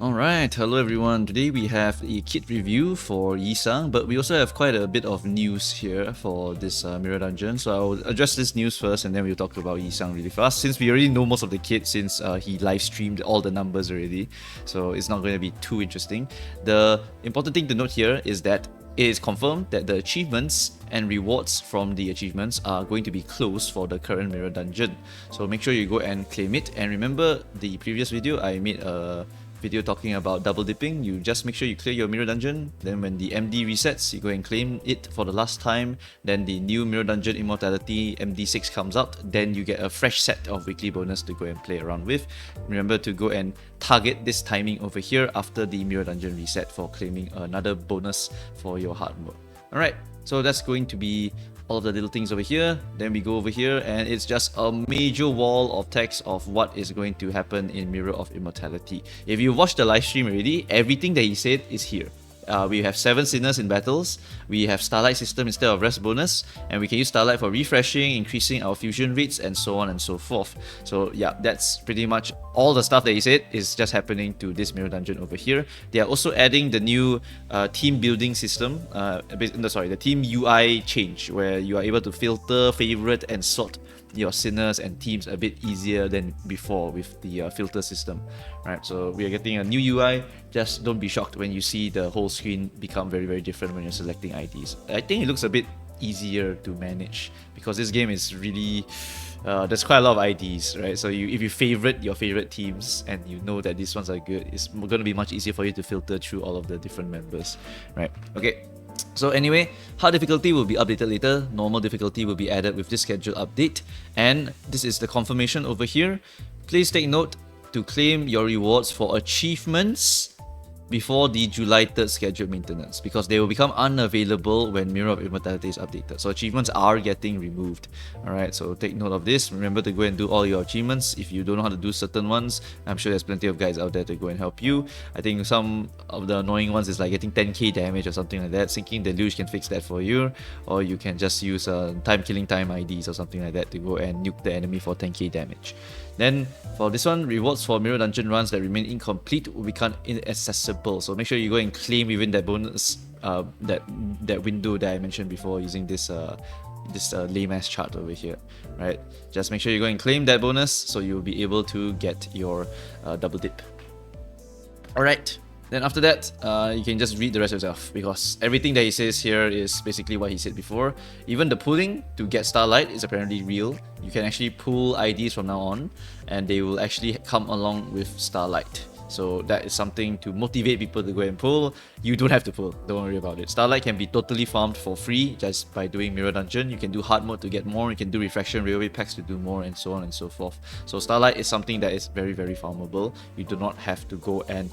Alright, hello everyone. Today we have a kit review for Yisang, but we also have quite a bit of news here for this Mirror Dungeon. So I'll address this news first and then we'll talk about Yisang really fast, since we already know most of the kit since he live streamed all the numbers already. So it's not going to be too interesting. The important thing to note here is that it is confirmed that the achievements and rewards from the achievements are going to be closed for the current Mirror Dungeon. So make sure you go and claim it. And remember the previous video, I made a video talking about double dipping. You just make sure you clear your Mirror Dungeon, then when the MD resets, you go and claim it for the last time, then the new Mirror Dungeon Immortality MD6 comes out, then you get a fresh set of weekly bonus to go and play around with. Remember to go and target this timing over here after the Mirror Dungeon reset for claiming another bonus for your hard mode. Alright, so that's going to be all of the little things over here. Then we go over here and it's just a major wall of text of what is going to happen in Mirror of Immortality. If you watched the live stream already, everything that he said is here. We have 7 Sinners in battles, we have Starlight system instead of rest bonus, and we can use Starlight for refreshing, increasing our fusion rates, and so on and so forth. So yeah, that's pretty much all the stuff that he said is just happening to this Mirror Dungeon over here. They are also adding the new team building system, the team UI change, where you are able to filter, favorite, and sort your sinners and teams a bit easier than before with the filter system, right? So we are getting a new UI. Just don't be shocked when you see the whole screen become very different when you're selecting IDs. I think it looks a bit easier to manage because this game is really there's quite a lot of IDs, right? So if you favorite your favorite teams and you know that these ones are good, it's going to be much easier for you to filter through all of the different members, right? Okay. So anyway, hard difficulty will be updated later, normal difficulty will be added with this schedule update, and this is the confirmation over here. Please take note to claim your rewards for achievements before the July 3rd scheduled maintenance, because they will become unavailable when Mirror of Immortality is updated. So achievements are getting removed. Alright, so take note of this. Remember to go and do all your achievements. If you don't know how to do certain ones, I'm sure there's plenty of guys out there to go and help you. I think some of the annoying ones is like getting 10k damage or something like that. Sinking Deluge can fix that for you, or you can just use time killing time IDs or something like that to go and nuke the enemy for 10k damage. Then for this one, rewards for Mirror Dungeon runs that remain incomplete will become inaccessible. So make sure you go and claim within that bonus, that window that I mentioned before using this lame ass chart over here, right? Just make sure you go and claim that bonus so you'll be able to get your double dip. Alright. Then after that, you can just read the rest yourself, because everything that he says here is basically what he said before. Even the pulling to get Starlight is apparently real. You can actually pull IDs from now on, and they will actually come along with Starlight. So that is something to motivate people to go and pull. You don't have to pull, don't worry about it. Starlight can be totally farmed for free just by doing Mirror Dungeon. You can do hard mode to get more, you can do refraction railway packs to do more, and so on and so forth. So Starlight is something that is very farmable. You do not have to go and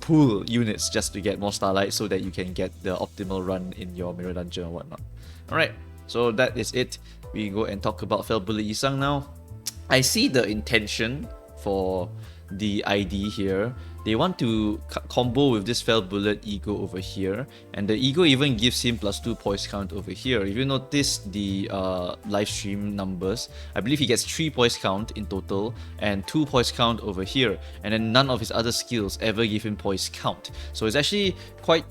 pull units just to get more Starlight so that you can get the optimal run in your Mirror Dungeon or whatnot. Alright, so that is it. We go and talk about Fell Bullet Yisang now. I see the intention for the ID here. They want to combo with this Fell Bullet Ego over here, and the Ego even gives him +2 poise count over here. If you notice the live stream numbers, I believe he gets 3 poise count in total and 2 poise count over here, and then none of his other skills ever give him poise count. So it's actually quite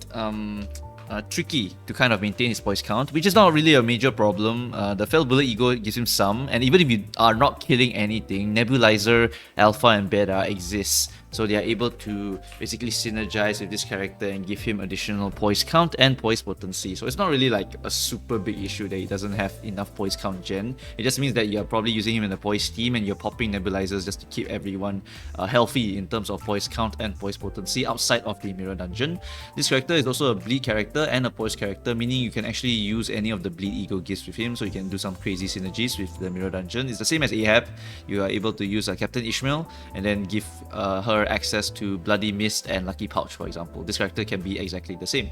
tricky to kind of maintain his poise count, which is not really a major problem. The Fell Bullet Ego gives him some, and even if you are not killing anything, Nebulizer, Alpha and Beta exists. So they are able to basically synergize with this character and give him additional poise count and poise potency. So it's not really like a super big issue that he doesn't have enough poise count gen. It just means that you're probably using him in the poise team and you're popping nebulizers just to keep everyone healthy in terms of poise count and poise potency outside of the Mirror Dungeon. This character is also a bleed character and a poise character, meaning you can actually use any of the bleed ego gifts with him, so you can do some crazy synergies with the Mirror Dungeon. It's the same as Ahab. You are able to use Captain Ishmael and then give her access to Bloody Mist and Lucky Pouch, for example. This character can be exactly the same,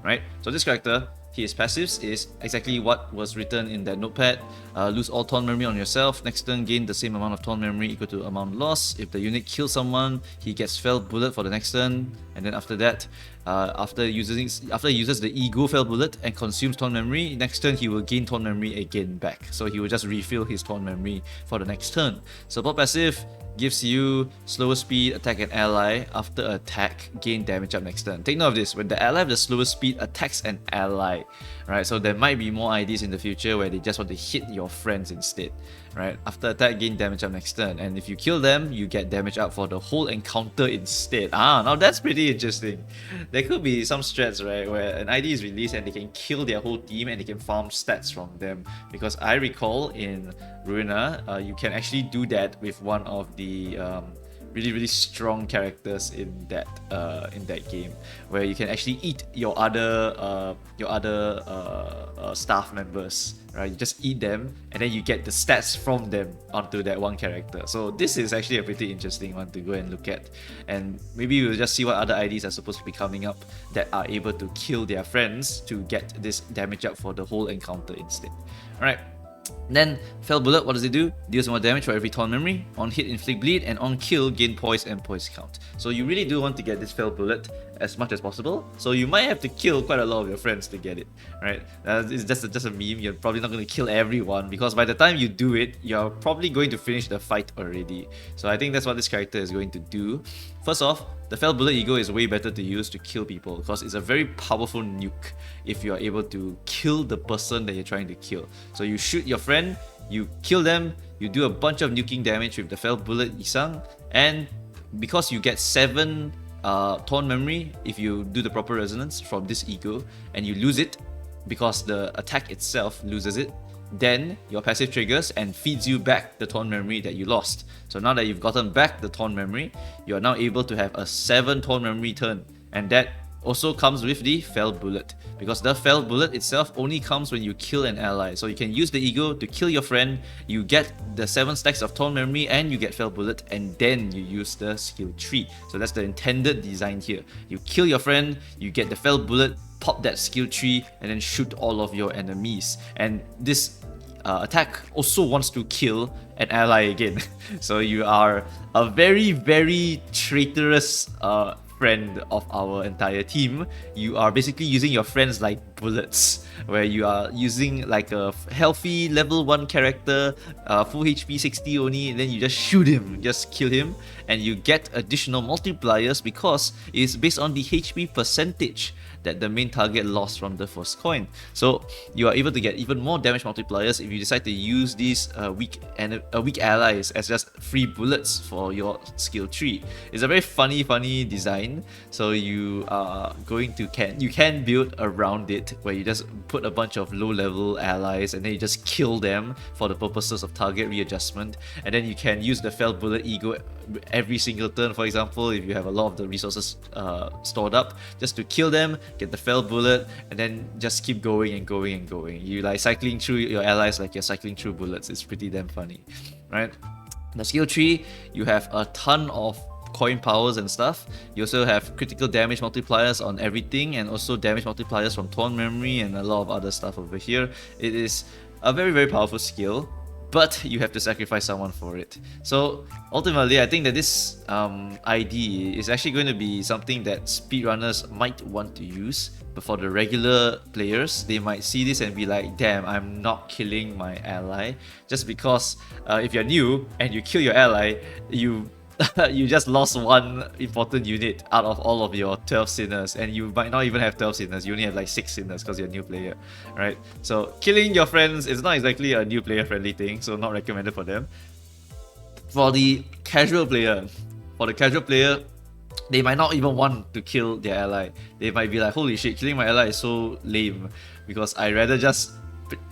right? So this character, his passives is exactly what was written in that notepad. Lose all taunt memory on yourself. Next turn, gain the same amount of taunt memory equal to amount lost. If the unit kills someone, he gets fell bullet for the next turn. And then after that, after he uses the ego fell bullet and consumes taunt memory, next turn he will gain taunt memory again back. So he will just refill his taunt memory for the next turn. Support passive gives you slower speed, attack an ally. After attack, gain damage up next turn. Take note of this, when the ally with the slower speed attacks an ally, right? So there might be more IDs in the future where they just want to hit your friends instead, right? After attack, gain damage up next turn. And if you kill them, you get damage up for the whole encounter instead. Now that's pretty interesting. There could be some strats, right, where an ID is released and they can kill their whole team and they can farm stats from them. Because I recall in Ruina, you can actually do that with one of the really strong characters in that game, where you can actually eat your other staff members, right? You just eat them and then you get the stats from them onto that one character. So this is actually a pretty interesting one to go and look at, and maybe we'll just see what other IDs are supposed to be coming up that are able to kill their friends to get this damage up for the whole encounter instead. Alright. Then, Fell Bullet, what does it do? Deals more damage for every taunt memory. On hit, inflict bleed, and on kill, gain poise and poise count. So you really do want to get this Fell Bullet as much as possible. So you might have to kill quite a lot of your friends to get it, right? It's just a meme. You're probably not going to kill everyone, because by the time you do it, you're probably going to finish the fight already. So I think that's what this character is going to do. First off, the Fell Bullet Ego is way better to use to kill people, because it's a very powerful nuke if you are able to kill the person that you're trying to kill. So you shoot your friend, you kill them, you do a bunch of nuking damage with the Fell Bullet Isang, and because you get 7 taunt memory if you do the proper resonance from this ego, and you lose it because the attack itself loses it, then your passive triggers and feeds you back the taunt memory that you lost. So now that you've gotten back the taunt memory, you are now able to have a 7 taunt memory turn, and that also comes with the Fell Bullet, because the Fell Bullet itself only comes when you kill an ally. So you can use the ego to kill your friend, you get the 7 stacks of taunt memory and you get Fell Bullet, and then you use the skill tree. So that's the intended design here. You kill your friend, you get the Fell Bullet, pop that skill tree, and then shoot all of your enemies. And this attack also wants to kill an ally again. So you are a very traitorous friend of our entire team. You are basically using your friends like bullets, where you are using like a healthy level 1 character, full HP 60 only, and then you just shoot him, just kill him, and you get additional multipliers because it's based on the HP percentage that the main target lost from the first coin. So you are able to get even more damage multipliers if you decide to use these weak allies as just free bullets for your skill tree. It's a very funny design. So you are going to you can build around it, where you just put a bunch of low level allies and then you just kill them for the purposes of target readjustment, and then you can use the Fell Bullet Ego every single turn. For example, if you have a lot of the resources stored up, just to kill them, get the Fell Bullet, and then just keep going and going. You like cycling through your allies like you're cycling through bullets. It's pretty damn funny, right? The skill tree, you have a ton of coin powers and stuff. You also have critical damage multipliers on everything, and also damage multipliers from taunt memory and a lot of other stuff over here. It is a very powerful skill, but you have to sacrifice someone for it. So ultimately, I think that this ID is actually going to be something that speedrunners might want to use, but for the regular players, they might see this and be like, damn, I'm not killing my ally. Just because if you're new and you kill your ally, you just lost 1 important unit out of all of your 12 sinners, and you might not even have 12 sinners, you only have like 6 sinners because you're a new player, right? So killing your friends is not exactly a new player friendly thing, so not recommended for them. For the casual player, they might not even want to kill their ally. They might be like, holy shit, killing my ally is so lame, because I'd rather just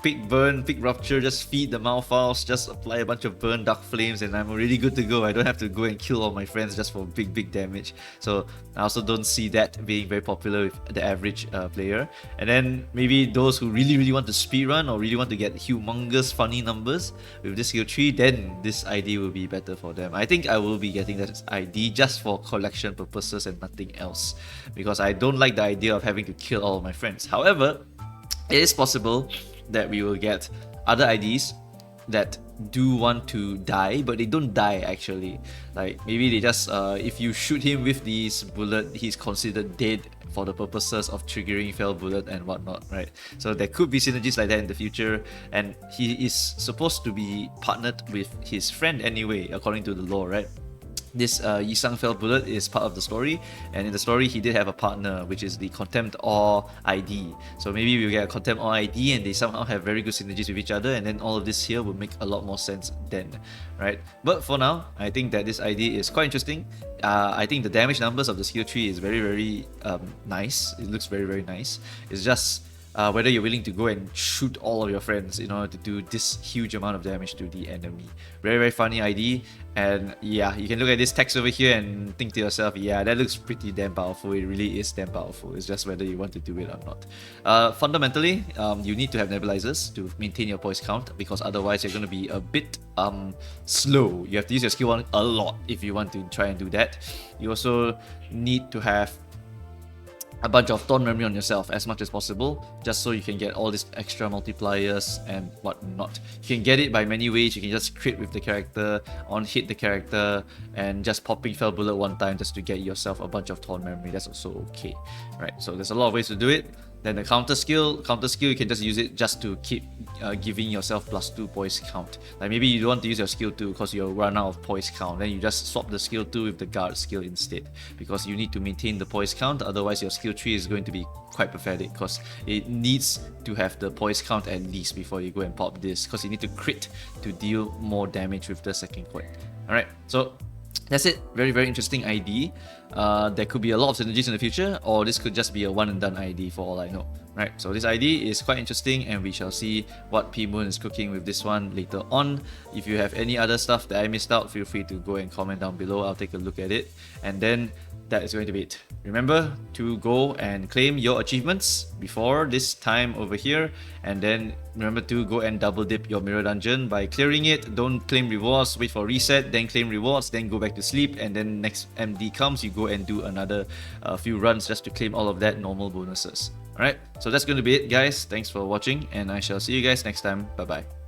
pick burn, pick rupture, just feed the Malphals, just apply a bunch of burn dark flames, and I'm really good to go. I don't have to go and kill all my friends just for big damage. So I also don't see that being very popular with the average player. And then maybe those who really want to speedrun or really want to get humongous funny numbers with this skill tree, then this ID will be better for them. I think I will be getting that ID just for collection purposes and nothing else, because I don't like the idea of having to kill all of my friends. However, it is possible that we will get other IDs that do want to die, but they don't die actually. Like maybe they just if you shoot him with this bullet, he's considered dead for the purposes of triggering fail bullet and whatnot, right? So there could be synergies like that in the future, and he is supposed to be partnered with his friend anyway, according to the lore, right? This Yisang Fell Bullet is part of the story, and in the story he did have a partner, which is the Contempt Awe ID. So maybe we'll get a Contempt Awe ID and they somehow have very good synergies with each other, and then all of this here will make a lot more sense then, right? But for now, I think that this ID is quite interesting. I think the damage numbers of the skill tree is very nice. It looks very nice. It's just whether you're willing to go and shoot all of your friends in order to do this huge amount of damage to the enemy. Very funny ID, and yeah, you can look at this text over here and think to yourself, yeah, that looks pretty damn powerful. It really is damn powerful. It's just whether you want to do it or not. Fundamentally, you need to have nebulizers to maintain your poise count, because otherwise you're going to be a bit slow. You have to use your skill 1 a lot if you want to try and do that. You also need to have a bunch of thorn memory on yourself as much as possible, just so you can get all these extra multipliers and whatnot. You can get it by many ways. You can just crit with the character, on hit the character, and just popping Fell Bullet 1 time just to get yourself a bunch of thorn memory. That's also okay, right? So there's a lot of ways to do it. Then the counter skill, you can just use it just to keep giving yourself +2 poise count. Like maybe you don't want to use your skill 2 because you'll run out of poise count, then you just swap the skill 2 with the guard skill instead, because you need to maintain the poise count, otherwise your skill 3 is going to be quite pathetic, because it needs to have the poise count at least before you go and pop this, because you need to crit to deal more damage with the second point. Alright, so that's it. Very interesting ID. There could be a lot of synergies in the future, or this could just be a one and done ID for all I know, right? So this ID is quite interesting, and we shall see what P-Moon is cooking with this one later on. If you have any other stuff that I missed out, feel free to go and comment down below. I'll take a look at it, and then that is going to be it. Remember to go and claim your achievements before this time over here, and then remember to go and double dip your mirror dungeon by clearing it. Don't claim rewards, wait for reset, then claim rewards, then go back to sleep, and then next MD comes, you go and do another few runs just to claim all of that normal bonuses. Alright, so that's going to be it guys. Thanks for watching, and I shall see you guys next time. Bye bye.